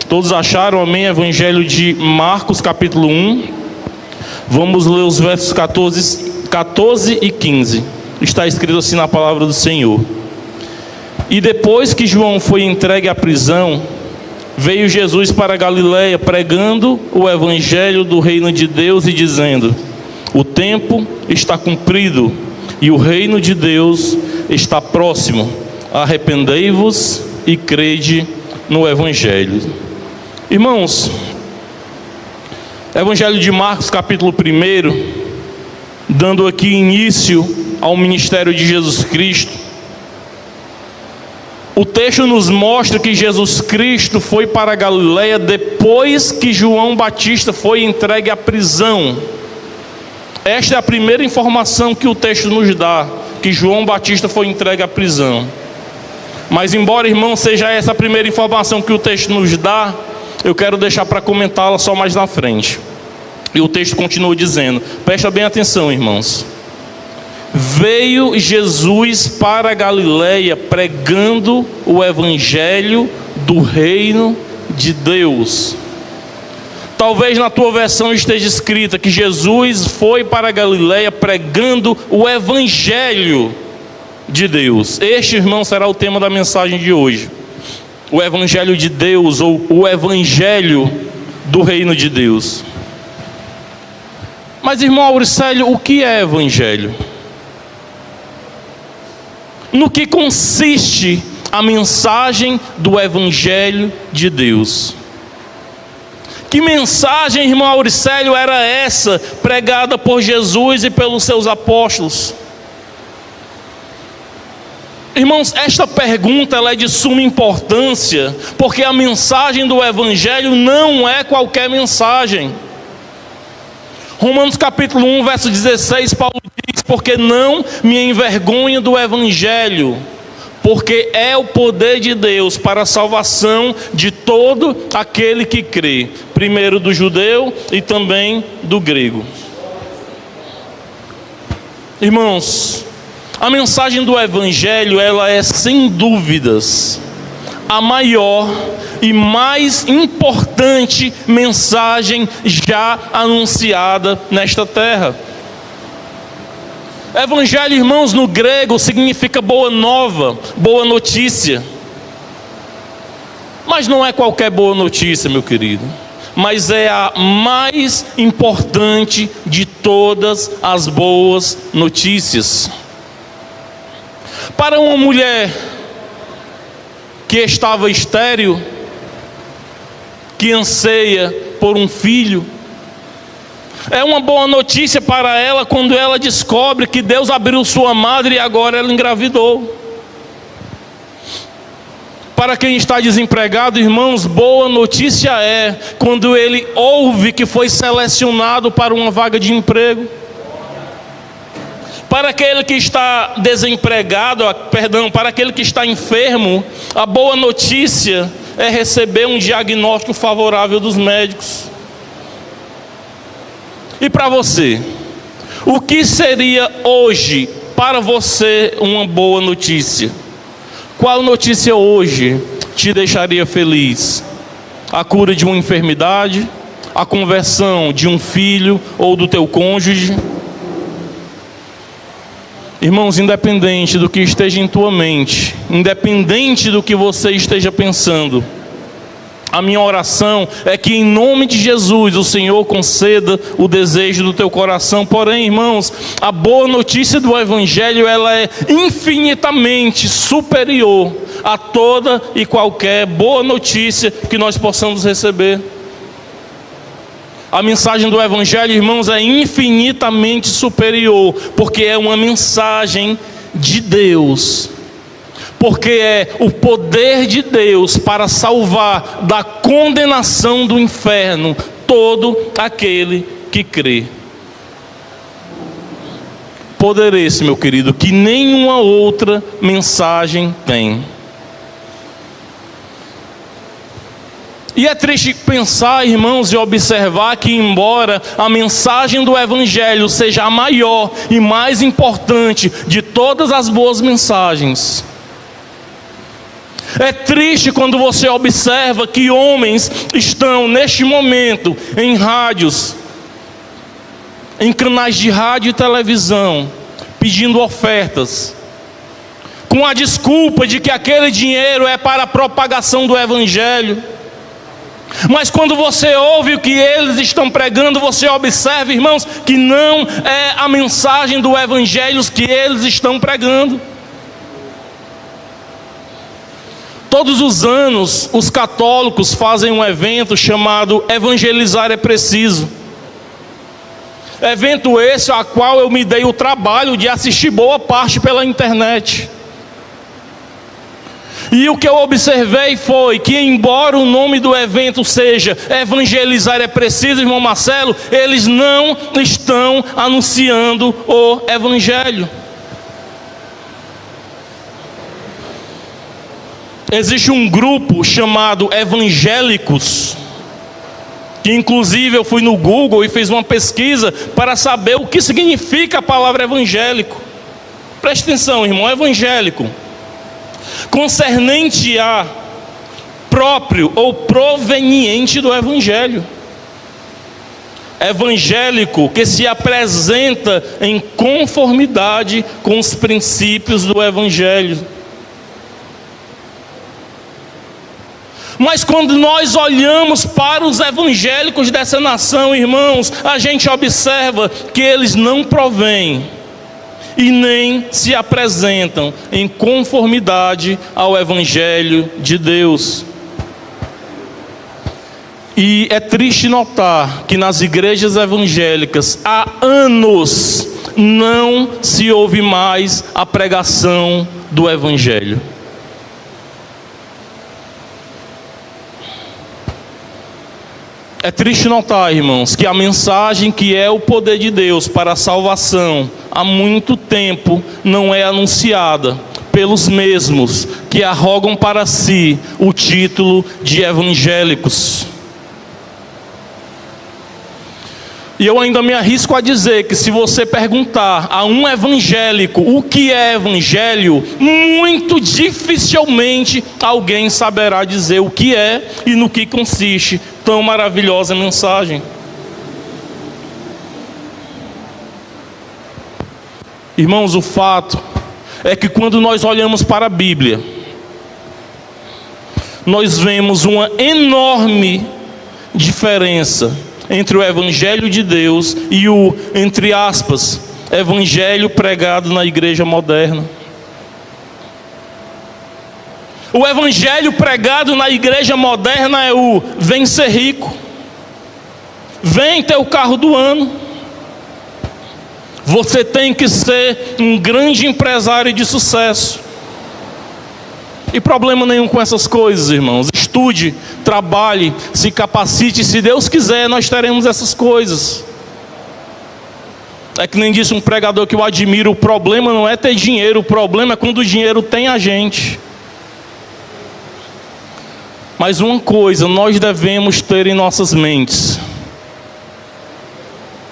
Todos acharam? Amém? Evangelho de Marcos, capítulo 1. Vamos ler os versos 14 e 15. Está escrito assim na palavra do Senhor. E depois que João foi entregue à prisão, veio Jesus para a Galileia, pregando o evangelho do reino de Deus e dizendo: o tempo está cumprido e o reino de Deus está próximo. Arrependei-vos e crede no evangelho. Irmãos, Evangelho de Marcos, capítulo 1, dando aqui início ao ministério de Jesus Cristo. O texto nos mostra que Jesus Cristo foi para a Galileia depois que João Batista foi entregue à prisão. Esta é a primeira informação que o texto nos dá, que João Batista foi entregue à prisão. Mas embora, irmão, seja essa a primeira informação que o texto nos dá, eu quero deixar para comentá-la só mais na frente. E o texto continua dizendo, presta bem atenção, irmãos: veio Jesus para a Galileia pregando o evangelho do reino de Deus. Talvez na tua versão esteja escrita que Jesus foi para a Galileia pregando o evangelho de Deus. Este, irmão, será o tema da mensagem de hoje: o evangelho de Deus, ou o evangelho do reino de Deus. Mas, irmão Auricélio, o que é evangelho? No que consiste a mensagem do evangelho de Deus? Que mensagem, irmão Auricélio, era essa pregada por Jesus e pelos seus apóstolos? Irmãos, esta pergunta ela é de suma importância, porque a mensagem do evangelho não é qualquer mensagem. Romanos capítulo 1, verso 16, Paulo diz: porque não me envergonho do evangelho, porque é o poder de Deus para a salvação de todo aquele que crê, primeiro do judeu e também do grego. Irmãos, a mensagem do evangelho, ela é sem dúvidas a maior e mais importante mensagem já anunciada nesta terra. Evangelho, irmãos, no grego significa boa nova, boa notícia. Mas não é qualquer boa notícia, meu querido, mas é a mais importante de todas as boas notícias. Para uma mulher que estava estéril, que anseia por um filho, é uma boa notícia para ela quando ela descobre que Deus abriu sua madre e agora ela engravidou. Para quem está desempregado, irmãos, boa notícia é quando ele ouve que foi selecionado para uma vaga de emprego. Para aquele que está desempregado, para aquele que está enfermo, a boa notícia é receber um diagnóstico favorável dos médicos. E para você, o que seria hoje para você uma boa notícia? Qual notícia hoje te deixaria feliz? A cura de uma enfermidade? A conversão de um filho ou do teu cônjuge? Irmãos, independente do que esteja em tua mente, independente do que você esteja pensando, a minha oração é que em nome de Jesus o Senhor conceda o desejo do teu coração. Porém, irmãos, a boa notícia do evangelho, ela é infinitamente superior a toda e qualquer boa notícia que nós possamos receber. A mensagem do evangelho, irmãos, é infinitamente superior, porque é uma mensagem de Deus, porque é o poder de Deus para salvar da condenação do inferno todo aquele que crê. Poder esse, meu querido, que nenhuma outra mensagem tem. E é triste pensar, irmãos, e observar que embora a mensagem do evangelho seja a maior e mais importante de todas as boas mensagens, É triste quando você observa que homens estão neste momento em rádios, em canais de rádio e televisão, pedindo ofertas, com a desculpa de que aquele dinheiro é para a propagação do Evangelho. Mas quando você ouve o que eles estão pregando, você observa, irmãos, que não é a mensagem do Evangelho que eles estão pregando. Todos os anos, os católicos fazem um evento chamado Evangelizar é Preciso. Evento esse a qual eu me dei o trabalho de assistir boa parte pela internet. E o que eu observei foi que, embora o nome do evento seja Evangelizar é Preciso, irmão Marcelo, eles não estão anunciando o Evangelho. Existe um grupo chamado Evangélicos, que inclusive eu fui no Google e fiz uma pesquisa para saber o que significa a palavra evangélico. Preste atenção, irmão, evangélico, concernente a próprio ou proveniente do Evangelho. Evangélico que se apresenta em conformidade com os princípios do Evangelho. Mas quando nós olhamos para os evangélicos dessa nação, irmãos, a gente observa que eles não provêm e nem se apresentam em conformidade ao Evangelho de Deus. E é triste notar que nas igrejas evangélicas há anos não se ouve mais a pregação do Evangelho. É triste notar, irmãos, que a mensagem que é o poder de Deus para a salvação, há muito tempo não é anunciada pelos mesmos que arrogam para si o título de evangélicos. E eu ainda me arrisco a dizer que se você perguntar a um evangélico o que é evangelho, muito dificilmente alguém saberá dizer o que é e no que consiste tão maravilhosa mensagem. Irmãos, o fato é que quando nós olhamos para a Bíblia, nós vemos uma enorme diferença entre o Evangelho de Deus e o, entre aspas, Evangelho pregado na igreja moderna. O Evangelho pregado na igreja moderna é o vem ser rico, vem ter o carro do ano, você tem que ser um grande empresário de sucesso. E problema nenhum com essas coisas, irmãos. Estude, trabalhe, se capacite. Se Deus quiser, nós teremos essas coisas. É que nem disse um pregador que eu admiro: o problema não é ter dinheiro, o problema é quando o dinheiro tem a gente. Mas uma coisa nós devemos ter em nossas mentes: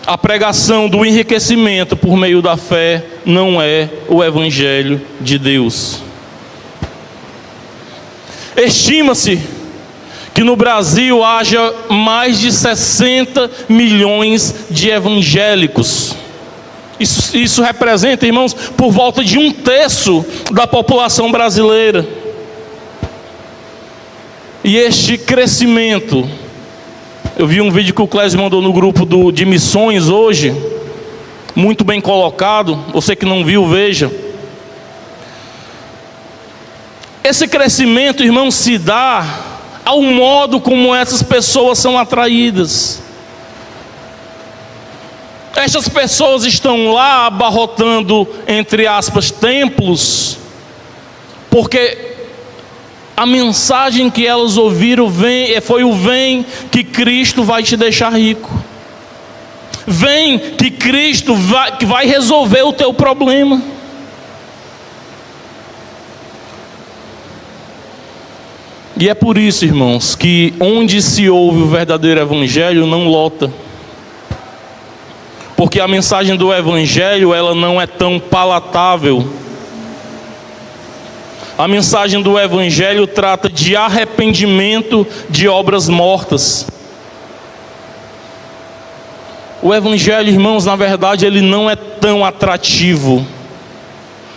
a pregação do enriquecimento por meio da fé não é o Evangelho de Deus. Estima-se que no Brasil haja mais de 60 milhões de evangélicos. Isso representa, irmãos, por volta de 1/3 da população brasileira. E este crescimento, eu vi um vídeo que o Clésio mandou no grupo de missões hoje, muito bem colocado, você que não viu, veja. Esse crescimento, irmão, se dá ao modo como essas pessoas são atraídas. Estas pessoas estão lá abarrotando, entre aspas, templos, porque a mensagem que elas ouviram foi o vem que Cristo vai te deixar rico. Vem que Cristo vai resolver o teu problema. E é por isso, irmãos, que onde se ouve o verdadeiro evangelho não lota. Porque a mensagem do evangelho, ela não é tão palatável. A mensagem do Evangelho trata de arrependimento de obras mortas. O Evangelho, irmãos, na verdade, ele não é tão atrativo.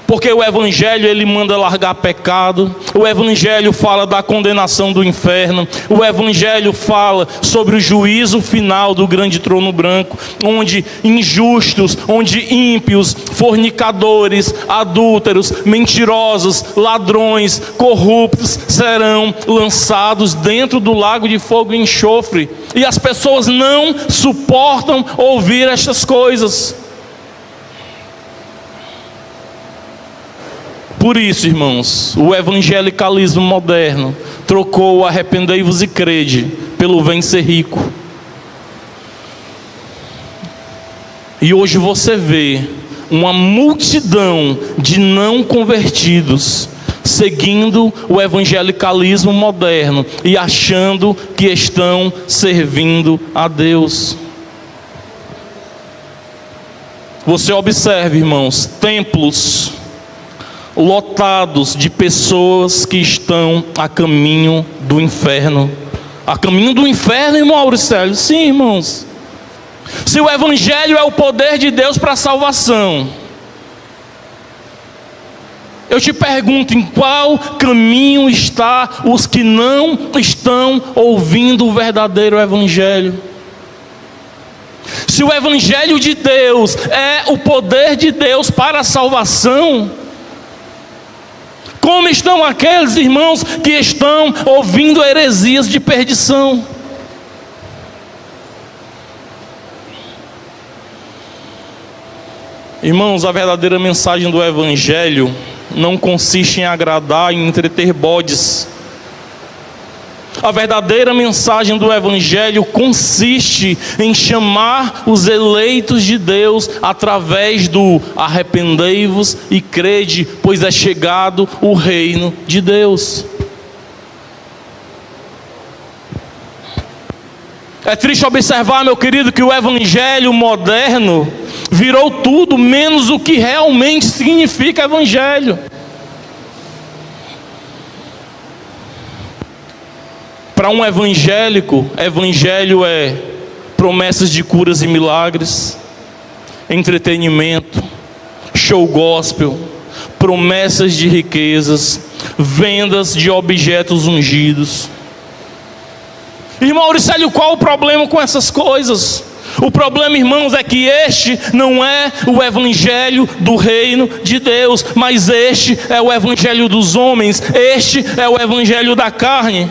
Porque o Evangelho, ele manda largar pecado. O Evangelho fala da condenação do inferno. O Evangelho fala sobre o juízo final do grande trono branco, onde injustos, onde ímpios, fornicadores, adúlteros, mentirosos, ladrões, corruptos serão lançados dentro do lago de fogo e enxofre. E as pessoas não suportam ouvir estas coisas. Por isso, irmãos, o evangelicalismo moderno trocou o arrependei-vos e crede pelo vem ser rico. E hoje você vê uma multidão de não convertidos seguindo o evangelicalismo moderno e achando que estão servindo a Deus. Você observe, irmãos, templos lotados de pessoas que estão a caminho do inferno. A caminho do inferno, irmão Auricélio? Sim, irmãos. Se o Evangelho é o poder de Deus para a salvação, eu te pergunto, em qual caminho estão os que não estão ouvindo o verdadeiro Evangelho? Se o Evangelho de Deus é o poder de Deus para a salvação, como estão aqueles irmãos que estão ouvindo heresias de perdição? Irmãos, a verdadeira mensagem do Evangelho não consiste em agradar e entreter bodes. A verdadeira mensagem do Evangelho consiste em chamar os eleitos de Deus através do arrependei-vos e crede, pois é chegado o reino de Deus. É triste observar, meu querido, que o Evangelho moderno virou tudo menos o que realmente significa Evangelho. Para um evangélico, evangelho é promessas de curas e milagres, entretenimento, show gospel, promessas de riquezas, vendas de objetos ungidos. Irmão Auricélio, qual o problema com essas coisas? O problema, irmãos, é que este não é o evangelho do reino de Deus, mas este é o evangelho dos homens, este é o evangelho da carne.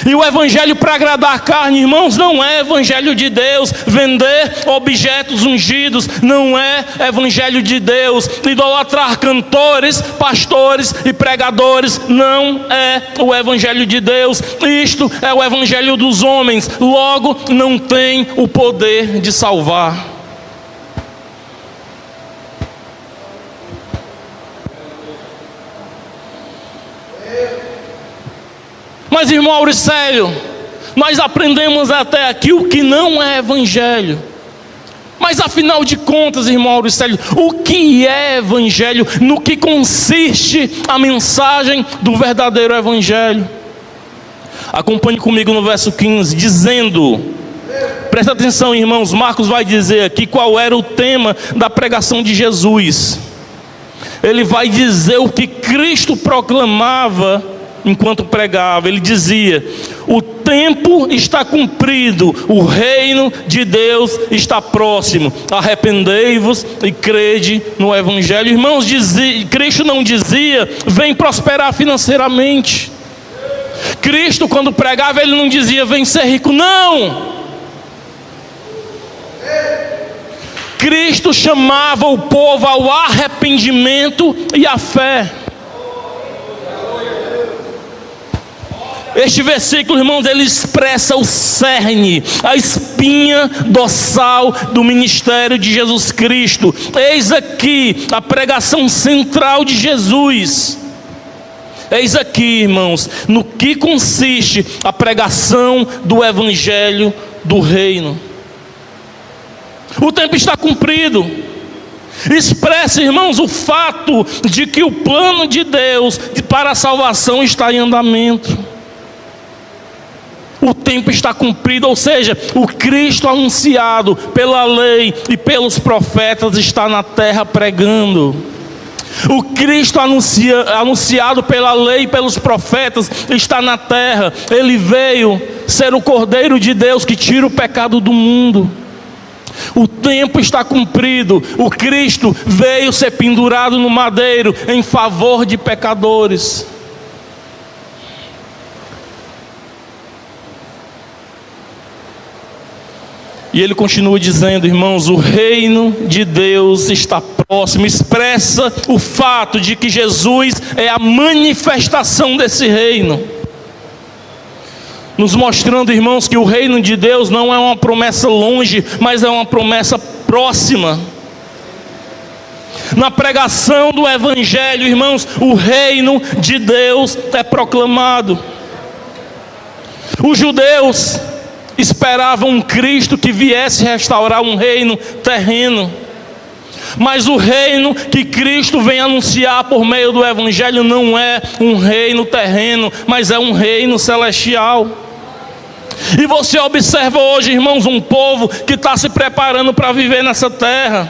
E o evangelho para agradar a carne, irmãos, não é evangelho de Deus. Vender objetos ungidos não é evangelho de Deus. Idolatrar cantores, pastores e pregadores não é o evangelho de Deus. Isto é o evangelho dos homens, logo não tem o poder de salvar. Mas, irmão Auricélio, nós aprendemos até aqui o que não é evangelho. Mas afinal de contas, irmão Auricélio, o que é evangelho? No que consiste a mensagem do verdadeiro evangelho? Acompanhe comigo no verso 15, dizendo, presta atenção, irmãos, Marcos vai dizer aqui qual era o tema da pregação de Jesus. Ele vai dizer o que Cristo proclamava enquanto pregava. Ele dizia: o tempo está cumprido, o reino de Deus está próximo, arrependei-vos e crede no evangelho. Irmãos, Cristo não dizia: vem prosperar financeiramente. Cristo, quando pregava, ele não dizia: vem ser rico, não. Cristo chamava o povo ao arrependimento e à fé. Este versículo, irmãos, ele expressa o cerne, a espinha dorsal do ministério de Jesus Cristo. Eis aqui a pregação central de Jesus. Eis aqui, irmãos, no que consiste a pregação do evangelho do reino. O tempo está cumprido. Expressa, irmãos, o fato de que o plano de Deus para a salvação está em andamento. O tempo está cumprido, ou seja, o Cristo anunciado pela lei e pelos profetas está na terra pregando. O Cristo anunciado pela lei e pelos profetas está na terra. Ele veio ser o Cordeiro de Deus que tira o pecado do mundo. O tempo está cumprido. O Cristo veio ser pendurado no madeiro em favor de pecadores. E ele continua dizendo, irmãos, o reino de Deus está próximo. Expressa o fato de que Jesus é a manifestação desse reino, nos mostrando, irmãos, que o reino de Deus não é uma promessa longe, mas é uma promessa próxima. Na pregação do Evangelho, irmãos, o reino de Deus é proclamado. Os judeus esperavam um Cristo que viesse restaurar um reino terreno, mas o reino que Cristo vem anunciar por meio do Evangelho não é um reino terreno, mas é um reino celestial. E você observa hoje, irmãos, um povo que está se preparando para viver nessa terra.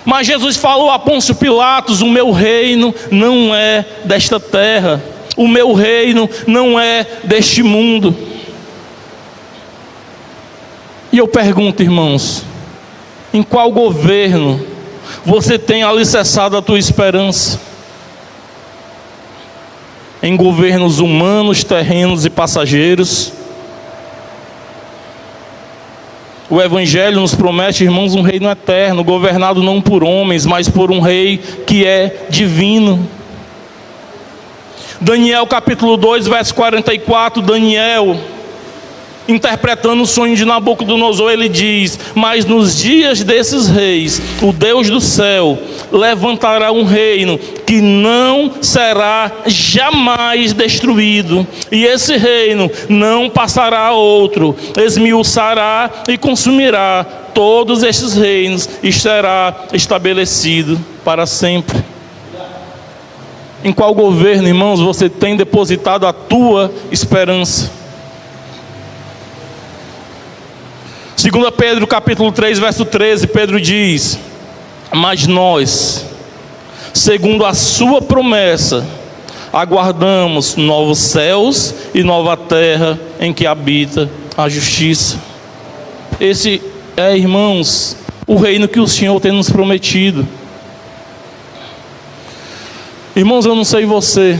Mas Jesus falou a Pôncio Pilatos: o meu reino não é desta terra, o meu reino não é deste mundo. E eu pergunto, irmãos, em qual governo você tem alicerçado a tua esperança? Em governos humanos, terrenos e passageiros? O Evangelho nos promete, irmãos, um reino eterno, governado não por homens, mas por um rei que é divino. Daniel capítulo 2, verso 44, Daniel, interpretando o sonho de Nabucodonosor, ele diz: mas nos dias desses reis, o Deus do céu levantará um reino que não será jamais destruído, e esse reino não passará a outro, esmiuçará e consumirá todos estes reinos, e será estabelecido para sempre. Em qual governo, irmãos, você tem depositado a tua esperança? 2 Pedro capítulo 3, verso 13, Pedro diz: mas nós, segundo a sua promessa, aguardamos novos céus e nova terra em que habita a justiça. Esse é, irmãos, o reino que o Senhor tem nos prometido. Irmãos, eu não sei você,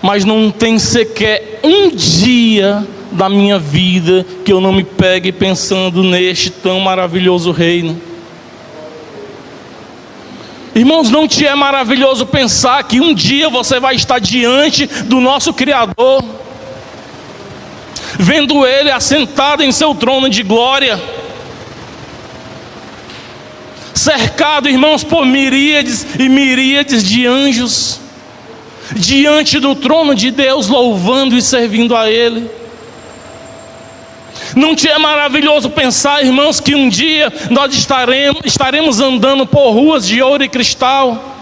mas não tem sequer um dia da minha vida que eu não me pegue pensando neste tão maravilhoso reino. Irmãos, não te é maravilhoso pensar que um dia você vai estar diante do nosso Criador, vendo Ele assentado em seu trono de glória, cercado, irmãos, por miríades e miríades de anjos, diante do trono de Deus, louvando e servindo a Ele. Não te é maravilhoso pensar, irmãos, que um dia nós estaremos andando por ruas de ouro e cristal,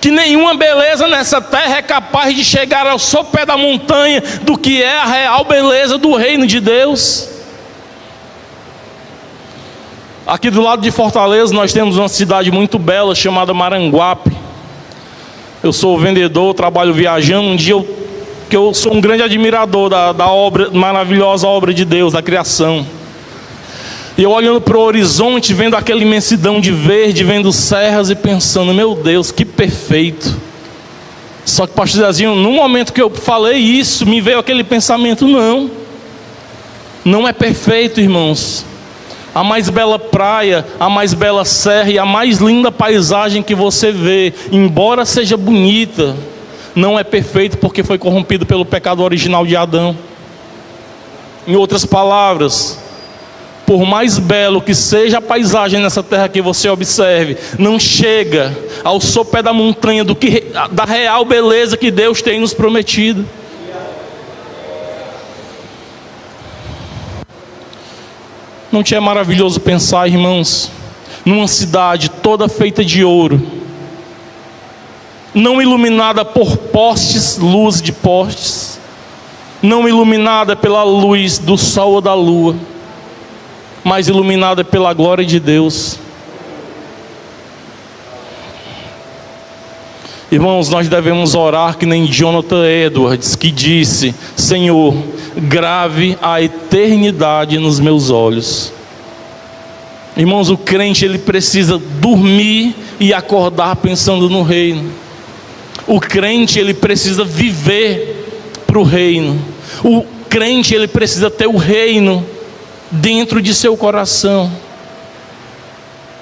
que nenhuma beleza nessa terra é capaz de chegar ao sopé da montanha do que é a real beleza do reino de Deus. Aqui do lado de Fortaleza nós temos uma cidade muito bela chamada Maranguape. Eu sou vendedor, trabalho viajando. Um dia eu sou um grande admirador da obra, maravilhosa obra de Deus, da criação. E eu olhando para o horizonte, vendo aquela imensidão de verde, vendo serras e pensando: meu Deus, que perfeito. Só que, pastor Zezinho, no momento que eu falei isso, me veio aquele pensamento: não é perfeito, irmãos. A mais bela praia, a mais bela serra e a mais linda paisagem que você vê, embora seja bonita, não é perfeito porque foi corrompido pelo pecado original de Adão. Em outras palavras, por mais belo que seja a paisagem nessa terra que você observe, não chega ao sopé da montanha da real beleza que Deus tem nos prometido. Não te é maravilhoso pensar, irmãos, numa cidade toda feita de ouro, não iluminada por postes, luz de postes, não iluminada pela luz do sol ou da lua, mas iluminada pela glória de Deus. Irmãos, nós devemos orar que nem Jonathan Edwards, que disse: Senhor, grave a eternidade nos meus olhos. Irmãos, o crente, ele precisa dormir e acordar pensando no reino. O crente, ele precisa viver para o reino. O crente, ele precisa ter o reino dentro de seu coração.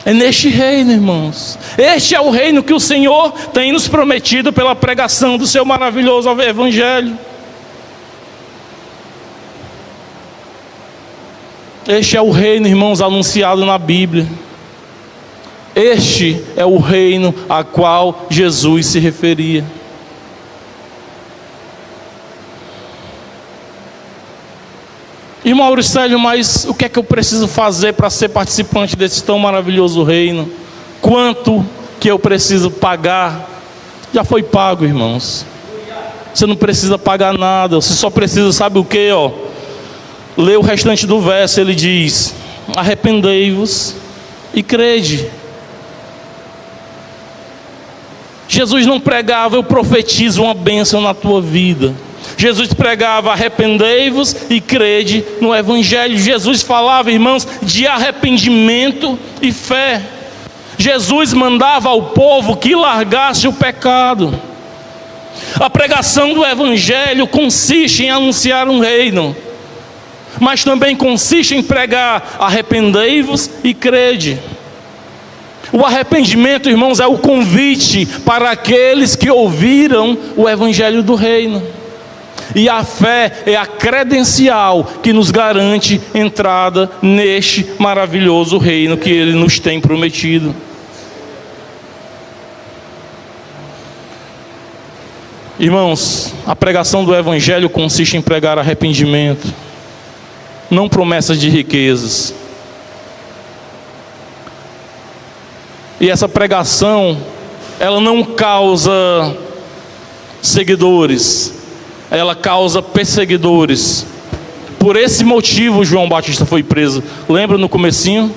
É neste reino, irmãos. Este é o reino que o Senhor tem nos prometido pela pregação do seu maravilhoso Evangelho. Este é o reino, irmãos, anunciado na Bíblia. Este é o reino a qual Jesus se referia. Irmão Auricélio, mas o que é que eu preciso fazer para ser participante desse tão maravilhoso reino? Quanto que eu preciso pagar? Já foi pago, irmãos. Você não precisa pagar nada. Você só precisa, sabe o que? Lê o restante do verso. Ele diz: arrependei-vos e crede. Jesus não pregava: eu profetizo uma bênção na tua vida. Jesus pregava: arrependei-vos e crede no Evangelho. Jesus falava, irmãos, de arrependimento e fé. Jesus mandava ao povo que largasse o pecado. A pregação do Evangelho consiste em anunciar um reino, mas também consiste em pregar: arrependei-vos e crede. O arrependimento, irmãos, é o convite para aqueles que ouviram o Evangelho do reino. E a fé é a credencial que nos garante entrada neste maravilhoso reino que Ele nos tem prometido. Irmãos, a pregação do Evangelho consiste em pregar arrependimento, não promessas de riquezas. E essa pregação, ela não causa seguidores, ela causa perseguidores. Por esse motivo João Batista foi preso. Lembra no comecinho?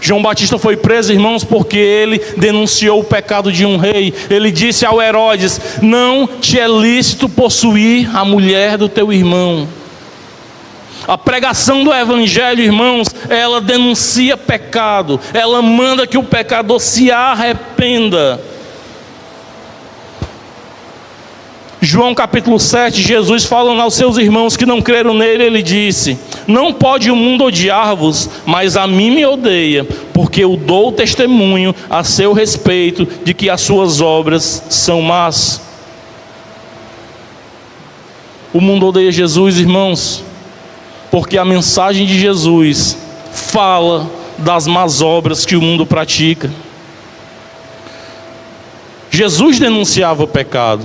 João Batista foi preso, irmãos, porque ele denunciou o pecado de um rei. Ele disse ao Herodes: não te é lícito possuir a mulher do teu irmão. A pregação do Evangelho, irmãos, ela denuncia pecado. Ela manda que o pecador se arrependa. João capítulo 7, Jesus falando aos seus irmãos que não creram nele, ele disse: não pode o mundo odiar-vos, mas a mim me odeia, porque eu dou testemunho a seu respeito de que as suas obras são más. O mundo odeia Jesus, irmãos, porque a mensagem de Jesus fala das más obras que o mundo pratica. Jesus denunciava o pecado.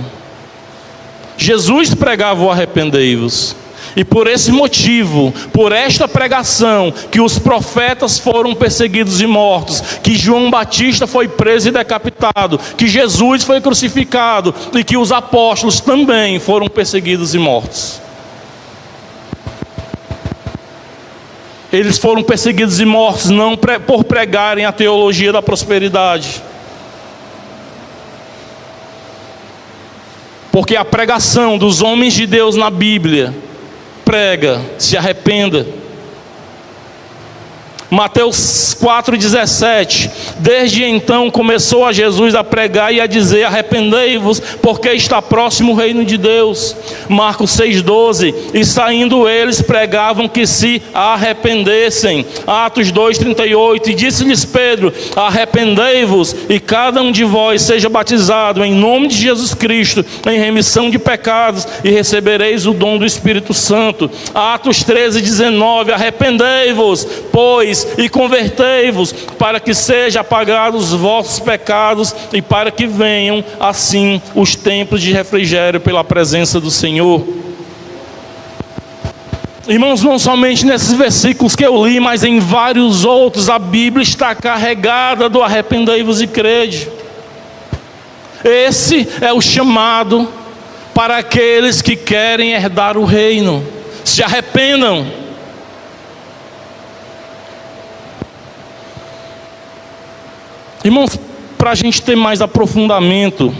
Jesus pregava o arrependei-vos. E por esse motivo, por esta pregação, que os profetas foram perseguidos e mortos, que João Batista foi preso e decapitado, que Jesus foi crucificado e que os apóstolos também foram perseguidos e mortos. Eles foram perseguidos e mortos não por pregarem a teologia da prosperidade, porque a pregação dos homens de Deus na Bíblia prega: se arrependa. Mateus 4,17: desde então começou a Jesus a pregar e a dizer: arrependei-vos, porque está próximo o reino de Deus. Marcos 6,12: e saindo eles pregavam que se arrependessem. Atos 2,38: e disse-lhes Pedro: arrependei-vos e cada um de vós seja batizado em nome de Jesus Cristo em remissão de pecados, e recebereis o dom do Espírito Santo. Atos 13,19: arrependei-vos, pois, e convertei-vos, para que sejam apagados os vossos pecados, e para que venham assim os tempos de refrigério pela presença do Senhor. Irmãos, não somente nesses versículos que eu li, mas em vários outros, a Bíblia está carregada do arrependei-vos e crede. Esse é o chamado para aqueles que querem herdar o reino. Se arrependam. Irmãos, para a gente ter mais aprofundamento,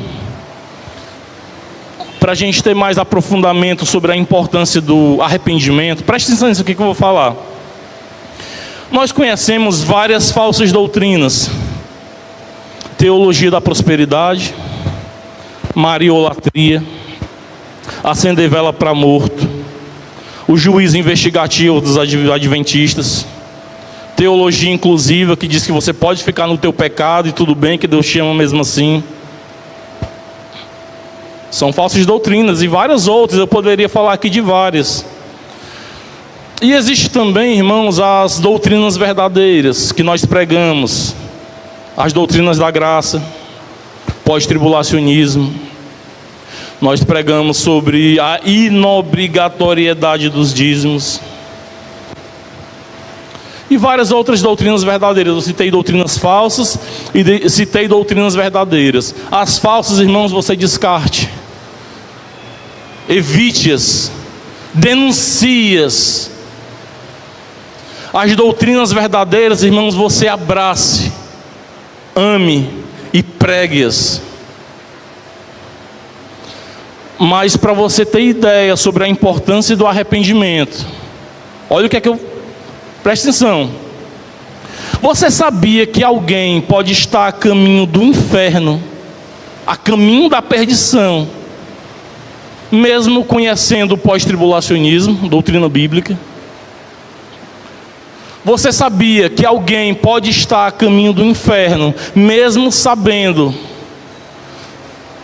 sobre a importância do arrependimento, preste atenção nisso aqui que eu vou falar. Nós conhecemos várias falsas doutrinas: teologia da prosperidade, mariolatria, acender vela para morto, o juízo investigativo dos adventistas, teologia inclusiva, que diz que você pode ficar no teu pecado e tudo bem, que Deus te ama mesmo assim. São falsas doutrinas, e várias outras, eu poderia falar aqui de várias. E existe também, irmãos, as doutrinas verdadeiras que nós pregamos, as doutrinas da graça, pós-tribulacionismo. Nós pregamos sobre a inobrigatoriedade dos dízimos e várias outras doutrinas verdadeiras. Eu citei doutrinas falsas e citei doutrinas verdadeiras. As falsas, irmãos, você descarte, evite-as, denuncie-as. As doutrinas verdadeiras, irmãos, você abrace, ame e pregue-as. Mas para você ter ideia sobre a importância do arrependimento, olha o que é que eu... Preste atenção. Você sabia que alguém pode estar a caminho do inferno, a caminho da perdição, mesmo conhecendo o pós-tribulacionismo, doutrina bíblica? Você sabia que alguém pode estar a caminho do inferno, mesmo sabendo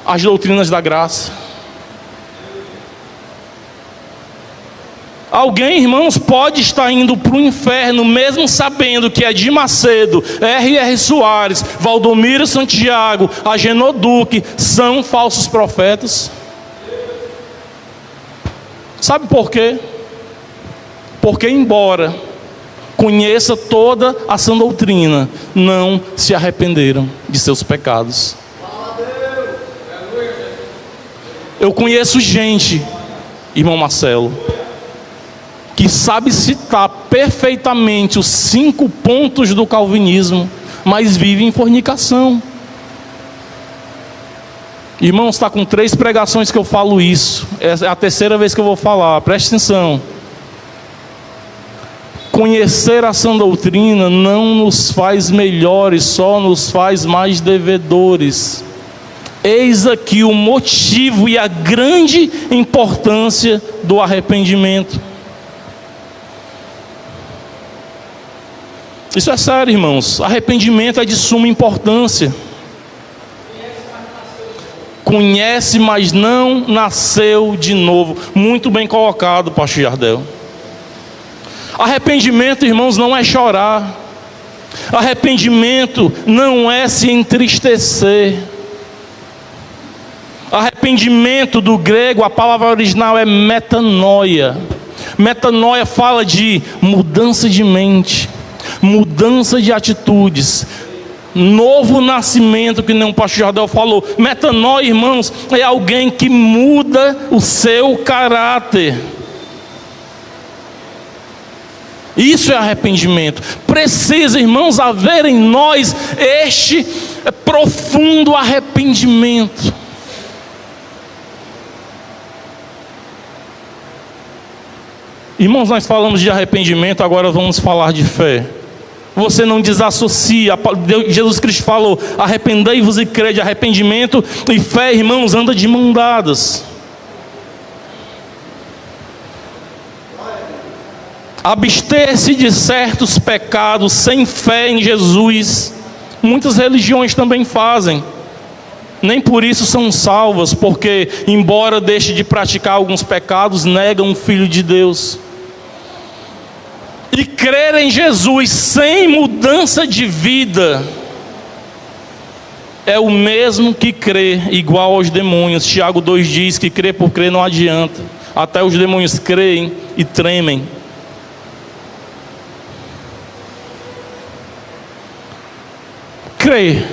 as doutrinas da graça? Alguém, irmãos, pode estar indo para o inferno, mesmo sabendo que Edir Macedo, R.R. Soares, Valdomiro Santiago, Agenor Duque são falsos profetas? Sabe por quê? Porque embora conheça toda a sã doutrina, não se arrependeram de seus pecados. Eu conheço gente, irmão Marcelo, que sabe citar perfeitamente os 5 pontos do calvinismo, mas vive em fornicação. Irmãos, está com 3 pregações que eu falo isso. É a 3ª vez que eu vou falar, preste atenção. Conhecer a sã doutrina não nos faz melhores, só nos faz mais devedores. Eis aqui o motivo e a grande importância do arrependimento. Isso é sério, irmãos. Arrependimento é de suma importância. Conhece, mas não nasceu de novo. Muito bem colocado, pastor Jardel. Arrependimento, irmãos, não é chorar. Arrependimento não é se entristecer. Arrependimento, do grego, a palavra original é metanoia. Metanoia fala de mudança de mente, mudança de atitudes, novo nascimento, que nem o pastor Jardel falou. Metanoia, irmãos, é alguém que muda o seu caráter. Isso é arrependimento. Precisa, irmãos, haver em nós este profundo arrependimento. Irmãos, nós falamos de arrependimento, agora vamos falar de fé. Você não desassocia. Jesus Cristo falou: arrependei-vos e crede. Arrependimento e fé, irmãos, anda de mão dadas. Abster-se de certos pecados sem fé em Jesus, muitas religiões também fazem. Nem por isso são salvas, porque embora deixe de praticar alguns pecados, negam o Filho de Deus. E crer em Jesus sem mudança de vida é o mesmo que crer igual aos demônios. Tiago 2 diz que crer por crer não adianta. até os demônios creem e tremem. Crer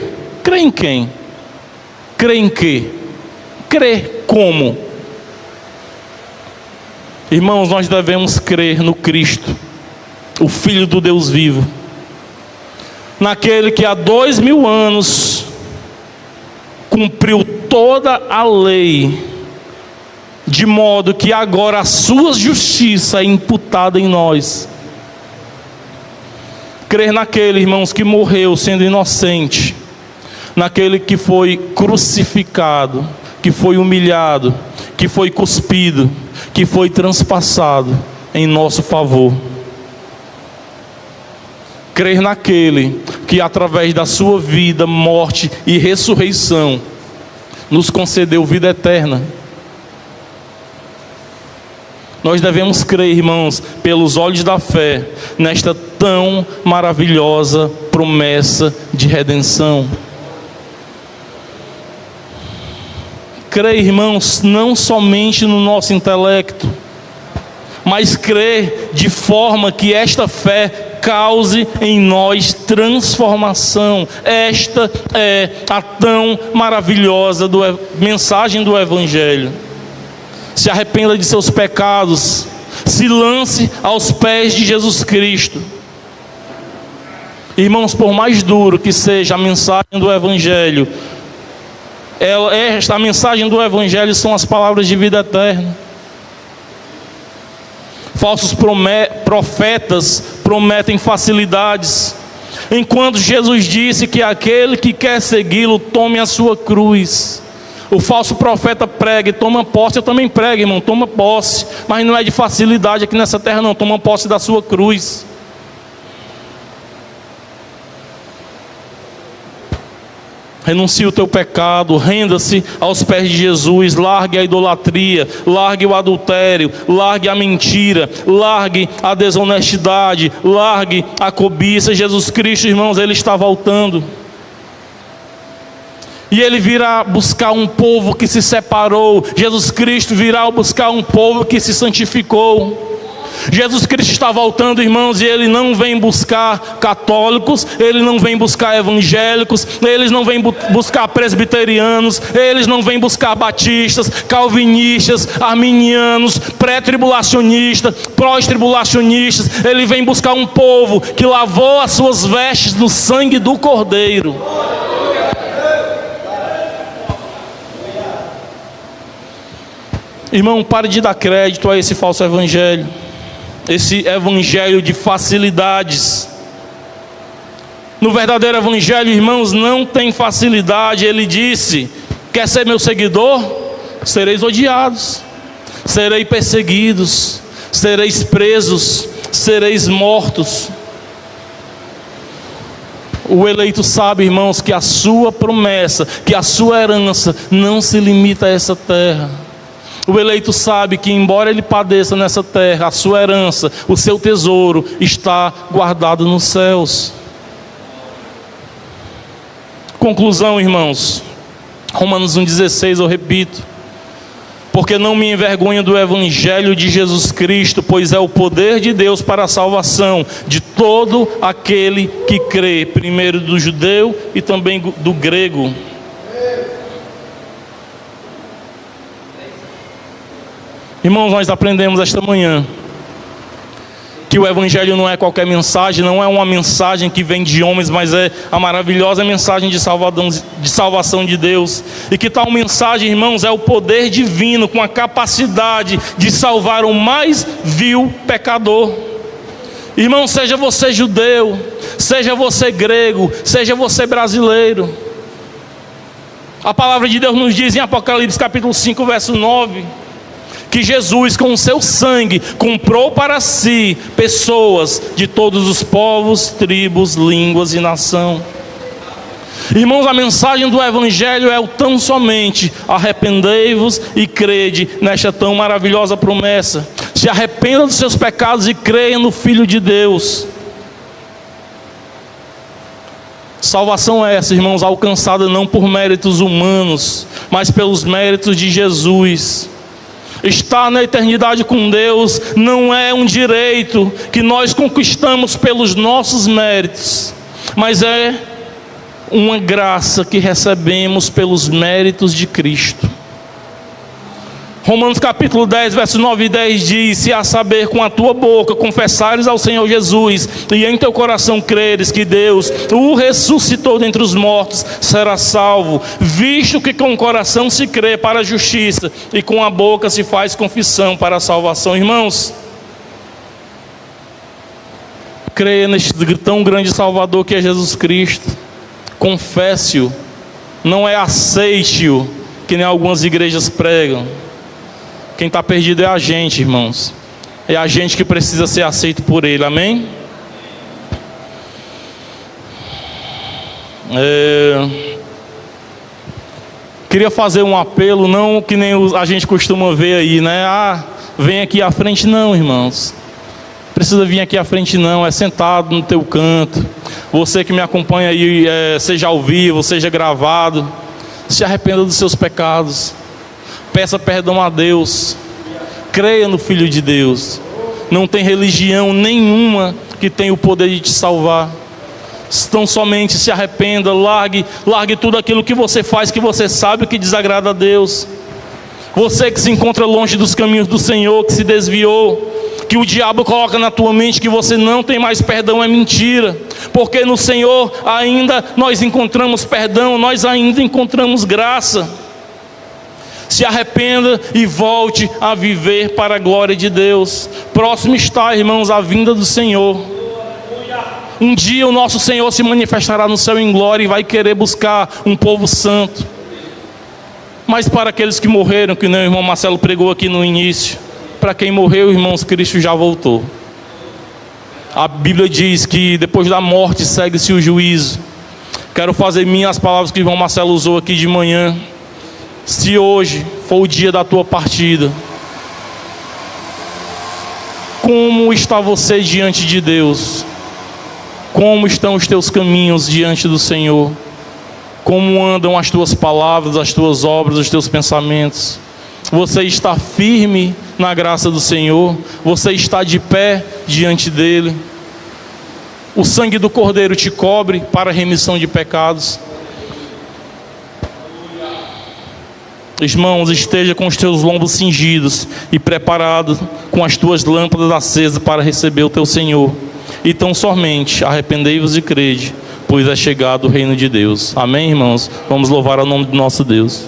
em quem? Crer em quê? Crer como? Irmãos, nós devemos crer no Cristo, o Filho do Deus vivo, naquele que há 2000 anos cumpriu toda a lei, de modo que agora a sua justiça é imputada em nós. Crer naquele, irmãos, que morreu sendo inocente, naquele que foi crucificado, que foi humilhado, que foi cuspido, que foi transpassado em nosso favor. Crer naquele que através da sua vida, morte e ressurreição nos concedeu vida eterna. Nós devemos crer, irmãos, pelos olhos da fé, nesta tão maravilhosa promessa de redenção. Crer, irmãos, não somente no nosso intelecto, mas crer de forma que esta fé cause em nós transformação. Esta é a tão maravilhosa mensagem do Evangelho. Se arrependa de seus pecados, se lance aos pés de Jesus Cristo. Irmãos, por mais duro que seja a mensagem do Evangelho, a mensagem do Evangelho são as palavras de vida eterna. Falsos profetas prometem facilidades, enquanto Jesus disse que aquele que quer segui-lo, tome a sua cruz. O falso profeta prega e toma posse. Eu também prego, irmão, toma posse, mas não é de facilidade aqui nessa terra não. Toma posse da sua cruz. Renuncie o teu pecado, renda-se aos pés de Jesus, largue a idolatria, largue o adultério, largue a mentira, largue a desonestidade, largue a cobiça. Jesus Cristo, irmãos, Ele está voltando. E Ele virá buscar um povo que se separou. Jesus Cristo virá buscar um povo que se santificou. Jesus Cristo está voltando, irmãos, e Ele não vem buscar católicos, Ele não vem buscar evangélicos, Ele não vem buscar presbiterianos, Ele não vem buscar batistas, calvinistas, arminianos, pré-tribulacionistas, pós-tribulacionistas. Ele vem buscar um povo que lavou as suas vestes no sangue do Cordeiro. Irmão, pare de dar crédito a esse falso evangelho, esse evangelho de facilidades. No verdadeiro evangelho, irmãos, não tem facilidade. Ele disse: quer ser meu seguidor? Sereis odiados, sereis perseguidos, sereis presos, sereis mortos. O eleito sabe, irmãos, que a sua promessa, que a sua herança não se limita a essa terra. O eleito sabe que, embora ele padeça nessa terra, a sua herança, o seu tesouro está guardado nos céus. Conclusão, irmãos, Romanos 1,16, eu repito: porque não me envergonho do Evangelho de Jesus Cristo, pois é o poder de Deus para a salvação de todo aquele que crê, primeiro do judeu e também do grego. Irmãos, nós aprendemos esta manhã que o Evangelho não é qualquer mensagem, não é uma mensagem que vem de homens, mas é a maravilhosa mensagem de salvação de Deus. E que tal mensagem, irmãos, é o poder divino com a capacidade de salvar o mais vil pecador. Irmão, seja você judeu, seja você grego, seja você brasileiro, a palavra de Deus nos diz em Apocalipse capítulo 5, verso 9, que Jesus, com o seu sangue, comprou para si pessoas de todos os povos, tribos, línguas e nação. Irmãos, a mensagem do Evangelho é o tão somente: arrependei-vos e crede nesta tão maravilhosa promessa. Se arrependa dos seus pecados e creia no Filho de Deus. Salvação é essa, irmãos, alcançada não por méritos humanos, mas pelos méritos de Jesus. Estar na eternidade com Deus não é um direito que nós conquistamos pelos nossos méritos, mas é uma graça que recebemos pelos méritos de Cristo. Romanos capítulo 10, verso 9 e 10 diz: se a saber com a tua boca confessares ao Senhor Jesus, e em teu coração creres que Deus o ressuscitou dentre os mortos, serás salvo, visto que com o coração se crê para a justiça, e com a boca se faz confissão para a salvação. Irmãos, creia neste tão grande Salvador que é Jesus Cristo, confesse-o, não é aceite-o, que nem algumas igrejas pregam. Quem está perdido é a gente, irmãos. É a gente que precisa ser aceito por Ele, amém? Queria fazer um apelo, não que nem a gente costuma ver aí, né? Vem aqui à frente, não, irmãos. Precisa vir aqui à frente, não. É sentado no teu canto. Você que me acompanha aí, seja ao vivo, seja gravado, se arrependa dos seus pecados. Peça perdão a Deus, creia no Filho de Deus. Não tem religião nenhuma que tenha o poder de te salvar. Então somente se arrependa, largue tudo aquilo que você faz, que você sabe que desagrada a Deus. Você que se encontra longe dos caminhos do Senhor, que se desviou, que o diabo coloca na tua mente que você não tem mais perdão, é mentira. Porque no Senhor ainda nós encontramos perdão, nós ainda encontramos graça. Se arrependa e volte a viver para a glória de Deus. Próximo está, irmãos, a vinda do Senhor. Um dia o nosso Senhor se manifestará no céu em glória e vai querer buscar um povo santo. Mas para aqueles que morreram, que nem o irmão Marcelo pregou aqui no início, para quem morreu, irmãos, Cristo já voltou. A Bíblia diz que depois da morte segue-se o juízo. Quero fazer minhas as palavras que o irmão Marcelo usou aqui de manhã. Se hoje for o dia da tua partida, como está você diante de Deus? Como estão os teus caminhos diante do Senhor? Como andam as tuas palavras, as tuas obras, os teus pensamentos? Você está firme na graça do Senhor? Você está de pé diante dEle? O sangue do Cordeiro te cobre para a remissão de pecados? Irmãos, esteja com os teus lombos cingidos e preparado com as tuas lâmpadas acesas para receber o teu Senhor. E tão somente arrependei-vos e crede, pois é chegado o reino de Deus. Amém, irmãos? Vamos louvar o nome do nosso Deus.